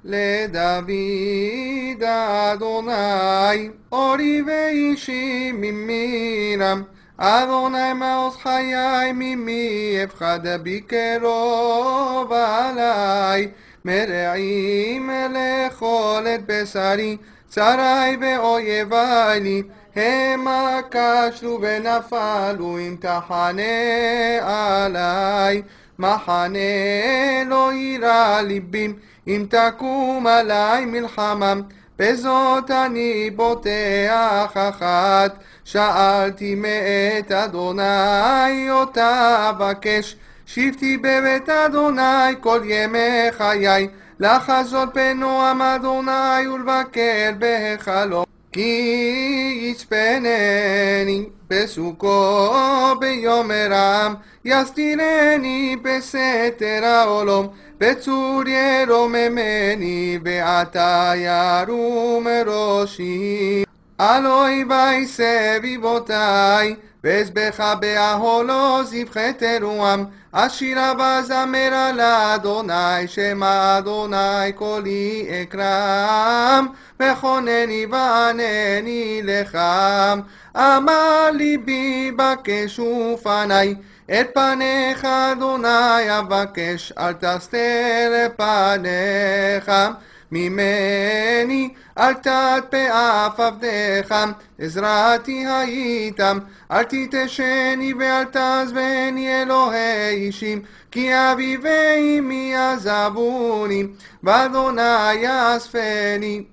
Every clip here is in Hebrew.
לדוד אדוני, אורי ואישי ממירם. אדוני מעוז חיי, ממי אפחד בקרוב עלי. מרעים לאכול את בשרי, צרי ואויבי לי. המה כשלו ונפלו, אם תחנה עלי. מחנה לא יירא ליבים, אם תקום עלי מלחמה. בזאת אני בוטח אחת, שאלתי מאת אדוני אותה אבקש. שבתי בבית אדוני כל ימי חיי, לחזות בנועם אדוני ולבקר בהיכלו. כי יצפנני בסוכו ביום רם, יסתירני בסתר העולם. בצור ירוממני ועתה ירום ראשי. אלוהי סביבותי, ואזבחה באהלו זבחי תרועם. אשירה וזמר על אדוני, שמע אדוני קולי אקרם. וכונני וענני לך. אמר ליבי בקש ופני, את פניך אדוני אבקש, אל תסתר פניך ממני, אל תטפה אף עבדיך. עזרתי הייתם, אל תתשני ואל תעזבני אלוהי אישים. כי אבי ואמי עזבוני, ואדוני יאספני.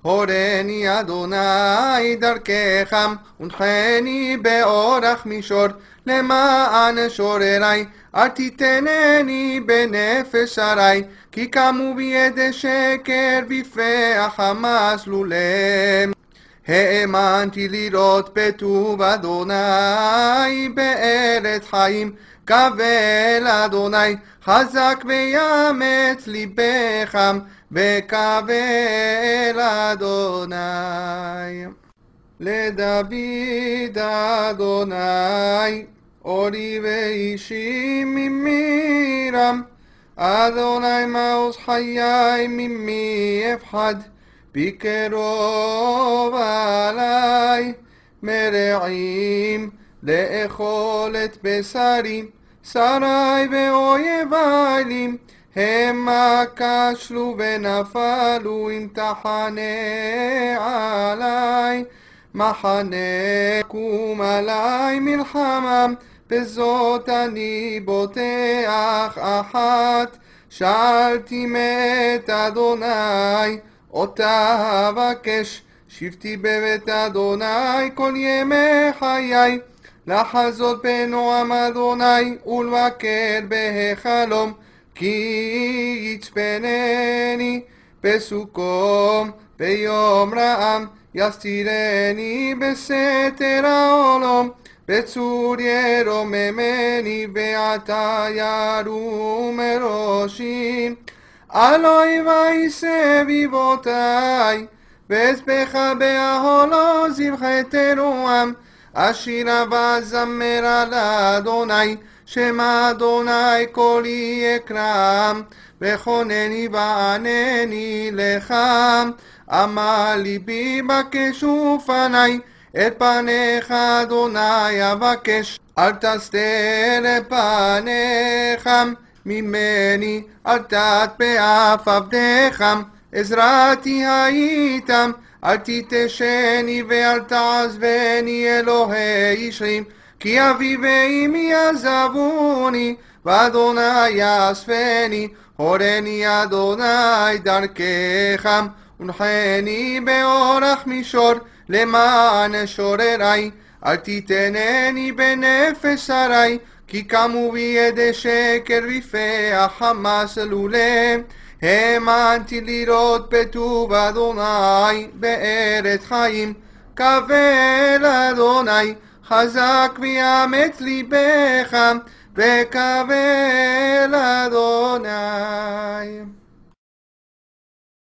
הורני אדוני דרכך, ונחני באורח מישור. למען שוררי, אל תיתנני בנפש שרי. כי קמו בידי שקר, בפה החמאס לולם. האמנתי לראות בטוב אדוני בארץ חיים. קבל אדוני חזק ויאמץ ליבך, וקבל אדוני. לדוד אדוני, אורי ואישי ממירם. אדוני מעוז חיי, ממי אפחד בקרוב עלי. מרעים לאכול את בשרי, שרי ואויבי לי. המה כשלו ונפלו, אם תחנה עלי. מחנה קום עלי מלחמה, בזאת אני בוטח אחת. שאלתי מאת אדוני אותה אבקש. שבתי בבית אדוני כל ימי חיי, לחזות בנועם אדוני ולבקר בהיכלו. כי יצפנני בסוכו ביום רעם, יסתירני בסתר העולם. בצור ירוממני ועתה ירום ראשי. אלוהי סביבותי, ואזבחה באהלו זבחי תרועם. אשירה וזמר על אדוני, שמע אדוני קולי אקרם. וכונני וענני לך. אמר ליבי בקש ופני, את פניך אדוני אבקש. אל תסתר פניך ממני, אל תטפה אף עבדיך. עזרתי הייתם, אל תתשני ואל תעזבני אלוהי אישים. כי אבי ואמי עזבוני, ואדוני יאספני. הורני אדוני דרכך, ונחני באורח מישור. למען שוררי, אל תיתנני בנפש שרי. כי קמו בידי שקר, בפה החמאס לולם. האמנתי לראות בטוב אדוני בארץ חיים. קבל אדוני חזק ויאמץ ליבך, וקבל אדוני.